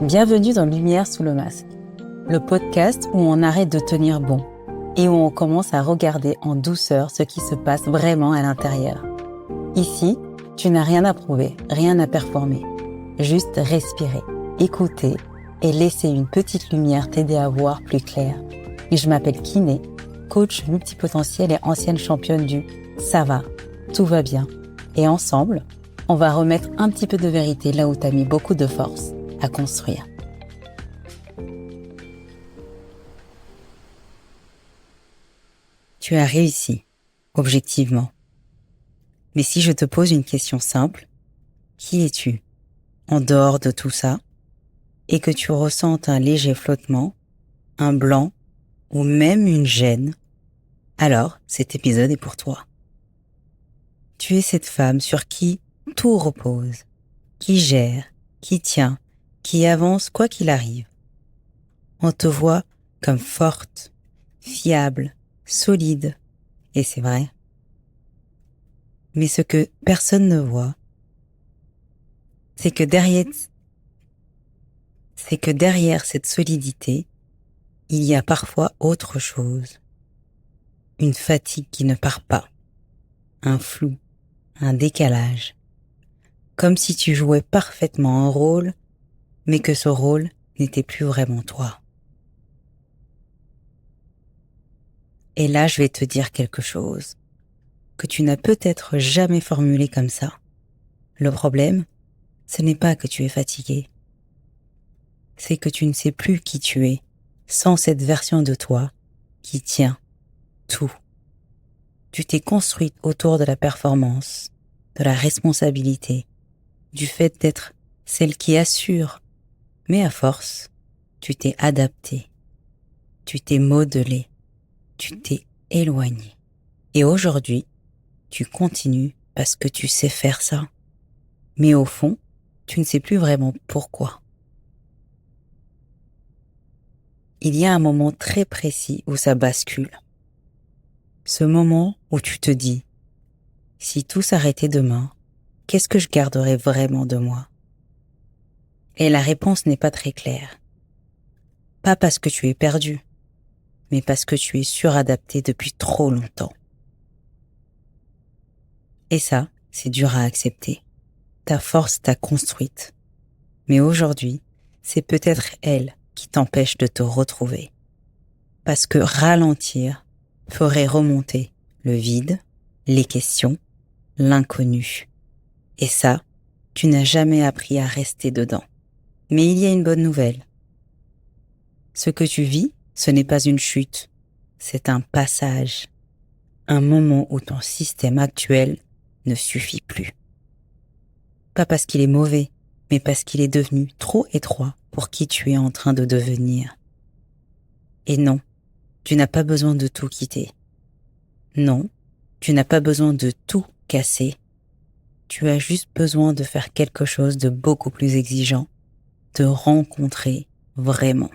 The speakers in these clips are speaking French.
Bienvenue dans Lumière sous le masque, le podcast où on arrête de tenir bon et où on commence à regarder en douceur ce qui se passe vraiment à l'intérieur. Ici, tu n'as rien à prouver, rien à performer, juste respirer, écouter et laisser une petite lumière t'aider à voir plus clair. Et je m'appelle Kiné, coach multipotentiel et ancienne championne du « ça va, tout va bien ». Et ensemble, on va remettre un petit peu de vérité là où t'as mis beaucoup de force à construire. Tu as réussi, objectivement. Mais si je te pose une question simple, qui es-tu, en dehors de tout ça, et que tu ressentes un léger flottement, un blanc ou même une gêne, alors cet épisode est pour toi. Tu es cette femme sur qui tout repose, qui gère, qui tient, qui avance quoi qu'il arrive. On te voit comme forte, fiable, solide, et c'est vrai. Mais ce que personne ne voit, c'est que derrière cette solidité, il y a parfois autre chose. Une fatigue qui ne part pas, un flou, un décalage. Comme si tu jouais parfaitement un rôle, mais que ce rôle n'était plus vraiment toi. Et là, je vais te dire quelque chose que tu n'as peut-être jamais formulé comme ça. Le problème, ce n'est pas que tu es fatigué. C'est que tu ne sais plus qui tu es sans cette version de toi qui tient tout. Tu t'es construite autour de la performance, de la responsabilité, du fait d'être celle qui assure. Mais à force, tu t'es adaptée, tu t'es modelée, tu t'es éloignée. Et aujourd'hui, tu continues parce que tu sais faire ça. Mais au fond, tu ne sais plus vraiment pourquoi. Il y a un moment très précis où ça bascule. Ce moment où tu te dis, si tout s'arrêtait demain, qu'est-ce que je garderais vraiment de moi? Et la réponse n'est pas très claire. Pas parce que tu es perdu, mais parce que tu es suradapté depuis trop longtemps. Et ça, c'est dur à accepter. Ta force t'a construite. Mais aujourd'hui, c'est peut-être elle qui t'empêche de te retrouver. Parce que ralentir ferait remonter le vide, les questions, l'inconnu. Et ça, tu n'as jamais appris à rester dedans. Mais il y a une bonne nouvelle. Ce que tu vis, ce n'est pas une chute, c'est un passage. Un moment où ton système actuel ne suffit plus. Pas parce qu'il est mauvais, mais parce qu'il est devenu trop étroit pour qui tu es en train de devenir. Et non, tu n'as pas besoin de tout quitter. Non, tu n'as pas besoin de tout casser. Tu as juste besoin de faire quelque chose de beaucoup plus exigeant, de rencontrer vraiment.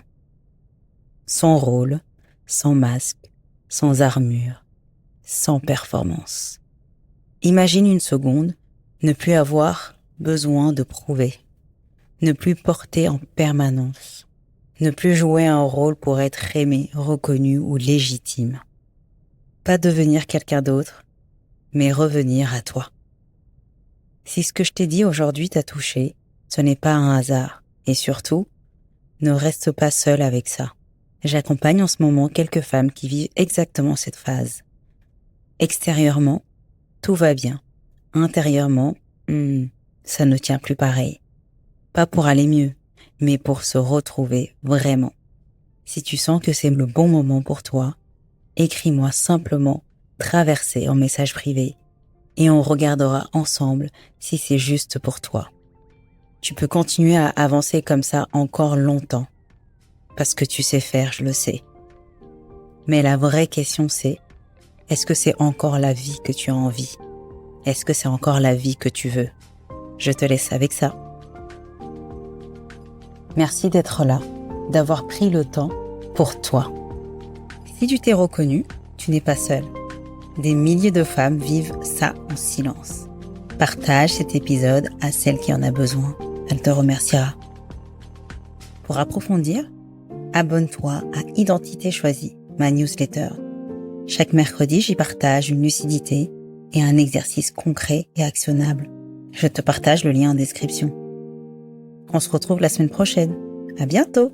Sans rôle, sans masque, sans armure, sans performance. Imagine une seconde ne plus avoir besoin de prouver, ne plus porter en permanence, ne plus jouer un rôle pour être aimé, reconnu ou légitime. Pas devenir quelqu'un d'autre, mais revenir à toi. Si ce que je t'ai dit aujourd'hui t'a touché, ce n'est pas un hasard. Et surtout, ne reste pas seul avec ça. J'accompagne en ce moment quelques femmes qui vivent exactement cette phase. Extérieurement, tout va bien. Intérieurement, ça ne tient plus pareil. Pas pour aller mieux, mais pour se retrouver vraiment. Si tu sens que c'est le bon moment pour toi, écris-moi simplement « Traverser » en message privé et on regardera ensemble si c'est juste pour toi. Tu peux continuer à avancer comme ça encore longtemps, parce que tu sais faire, je le sais. Mais la vraie question c'est, est-ce que c'est encore la vie que tu as envie? Est-ce que c'est encore la vie que tu veux? Je te laisse avec ça. Merci d'être là, d'avoir pris le temps pour toi. Si tu t'es reconnu, tu n'es pas seul. Des milliers de femmes vivent ça en silence. Partage cet épisode à celle qui en a besoin. Elle te remerciera. Pour approfondir, abonne-toi à Identité choisie, ma newsletter. Chaque mercredi, j'y partage une lucidité et un exercice concret et actionnable. Je te partage le lien en description. On se retrouve la semaine prochaine. À bientôt!